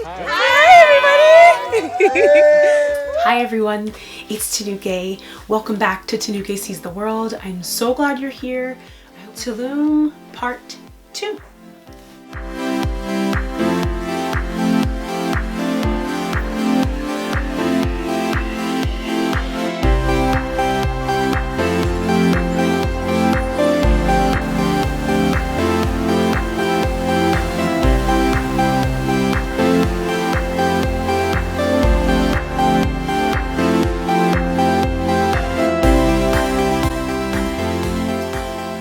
Hi everybody! Hi everyone, it's Tinuke. Welcome back to Tinuke Sees the World. I'm so glad you're here. Tulum Part 2.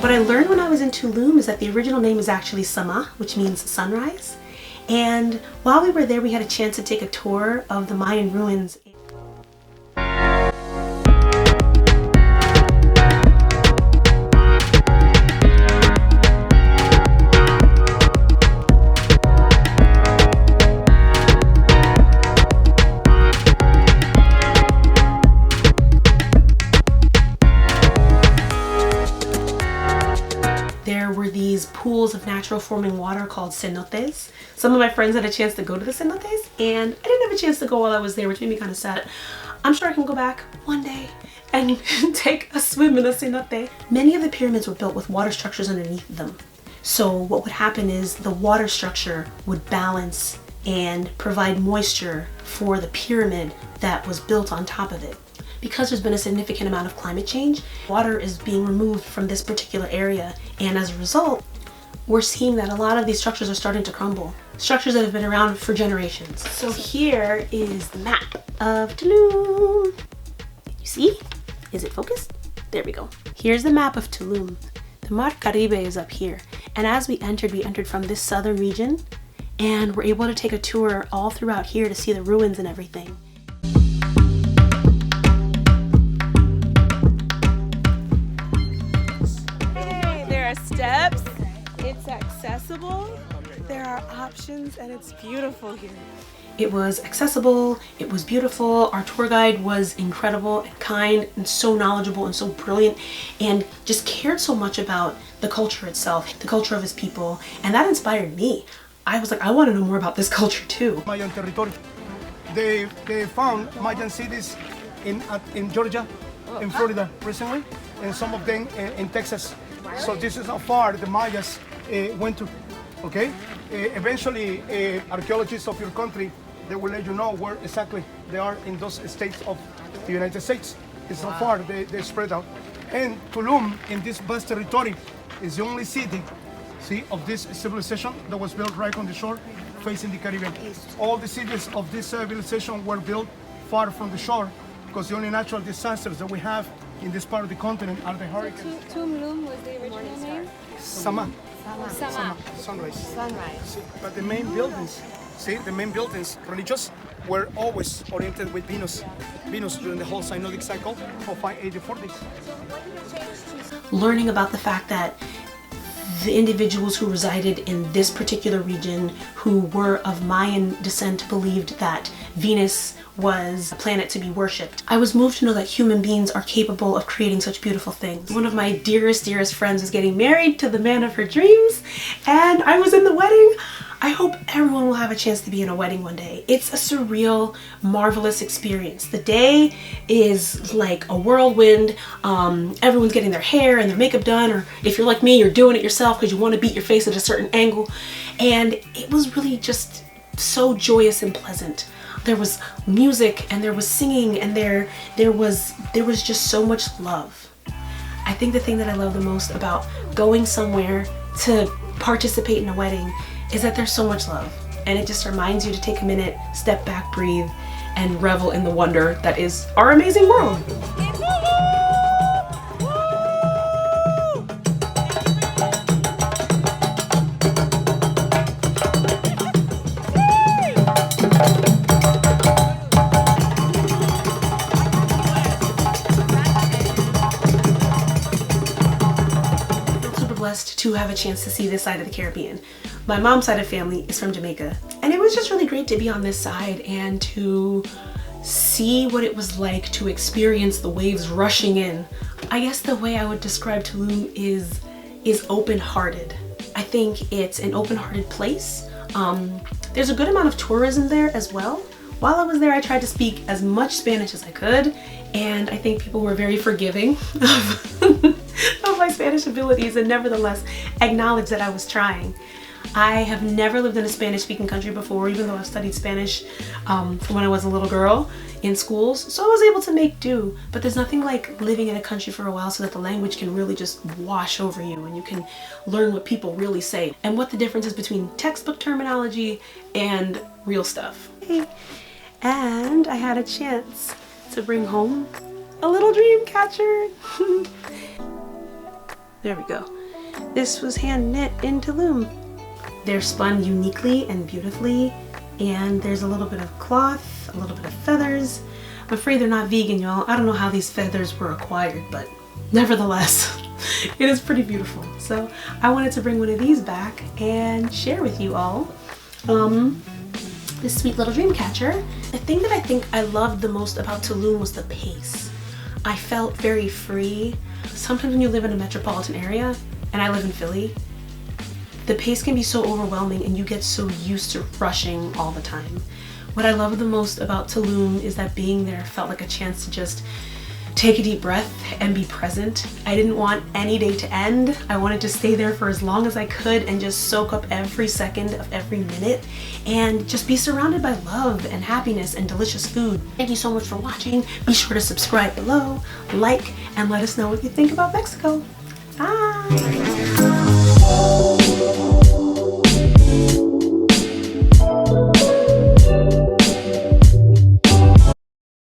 What I learned when I was in Tulum is that the original name is actually Sama, which means sunrise. And while we were there, we had a chance to take a tour of the Mayan ruins. There were these pools of natural forming water called cenotes. Some of my friends had a chance to go to the cenotes, and I didn't have a chance to go while I was there, which made me kind of sad. I'm sure I can go back one day and take a swim in a cenote. Many of the pyramids were built with water structures underneath them. So what would happen is the water structure would balance and provide moisture for the pyramid that was built on top of it. Because there's been a significant amount of climate change, water is being removed from this particular area, and as a result, we're seeing that a lot of these structures are starting to crumble. Structures that have been around for generations. So here is the map of Tulum. You see? Is it focused? There we go. Here's the map of Tulum. The Mar Caribe is up here. And as we entered from this southern region, and we're able to take a tour all throughout here to see the ruins and everything. Steps, it's accessible, there are options, and it's beautiful here. It was accessible, it was beautiful, our tour guide was incredible and kind and so knowledgeable and so brilliant and just cared so much about the culture itself, the culture of his people, and that inspired me. I was like, I want to know more about this culture too. Mayan territory. They found Mayan cities in Georgia, in Florida recently, and some of them in Texas. So this is how far the Mayas went to, okay? Eventually, archaeologists of your country, they will let you know where exactly they are in those states of the United States. It's how far they spread out. And Tulum, in this vast territory, is the only city, see, of this civilization that was built right on the shore, facing the Caribbean. All the cities of this civilization were built far from the shore, because the only natural disasters that we have in this part of the continent are the hurricanes. Tulum was the original name? Sama. Sama. Sunrise. Sunrise. See, but the main buildings, see, the main buildings, religious, were always oriented with Venus. Venus during the whole synodic cycle of 580-40s. Learning about the fact that the individuals who resided in this particular region who were of Mayan descent believed that Venus was a planet to be worshipped. I was moved to know that human beings are capable of creating such beautiful things. One of my dearest friends was getting married to the man of her dreams, and I was in the wedding. I hope everyone will have a chance to be in a wedding one day. It's a surreal, marvelous experience. The day is like a whirlwind. Everyone's getting their hair and their makeup done, or if you're like me, you're doing it yourself because you want to beat your face at a certain angle. And it was really just so joyous and pleasant. There was music and there was singing and there was just so much love. I think the thing that I love the most about going somewhere to participate in a wedding is that there's so much love, and it just reminds you to take a minute, step back, breathe, and revel in the wonder that is our amazing world. Blessed to have a chance to see this side of the Caribbean. My mom's side of family is from Jamaica, and it was just really great to be on this side and to see what it was like to experience the waves rushing in. I guess the way I would describe Tulum is open-hearted. I think it's an open-hearted place. There's a good amount of tourism there as well. While I was there, I tried to speak as much Spanish as I could, and I think people were very forgiving of my Spanish abilities and nevertheless acknowledged that I was trying. I have never lived in a Spanish-speaking country before, even though I've studied Spanish from when I was a little girl in schools, so I was able to make do. But there's nothing like living in a country for a while so that the language can really just wash over you and you can learn what people really say and what the difference is between textbook terminology and real stuff. And I had a chance to bring home a little dream catcher. There we go. This was hand knit in Tulum. They're spun uniquely and beautifully, and there's a little bit of cloth, a little bit of feathers. I'm afraid they're not vegan, y'all. I don't know how these feathers were acquired, but nevertheless, it is pretty beautiful. So I wanted to bring one of these back and share with you all this sweet little dream catcher. The thing that I loved the most about Tulum was the pace. I felt very free. Sometimes when you live in a metropolitan area, and I live in Philly, the pace can be so overwhelming and you get so used to rushing all the time. What I love the most about Tulum is that being there felt like a chance to just take a deep breath and be present. I didn't want any day to end. I wanted to stay there for as long as I could and just soak up every second of every minute and just be surrounded by love and happiness and delicious food. Thank you so much for watching. Be sure to subscribe below, like, and let us know what you think about Mexico. Bye!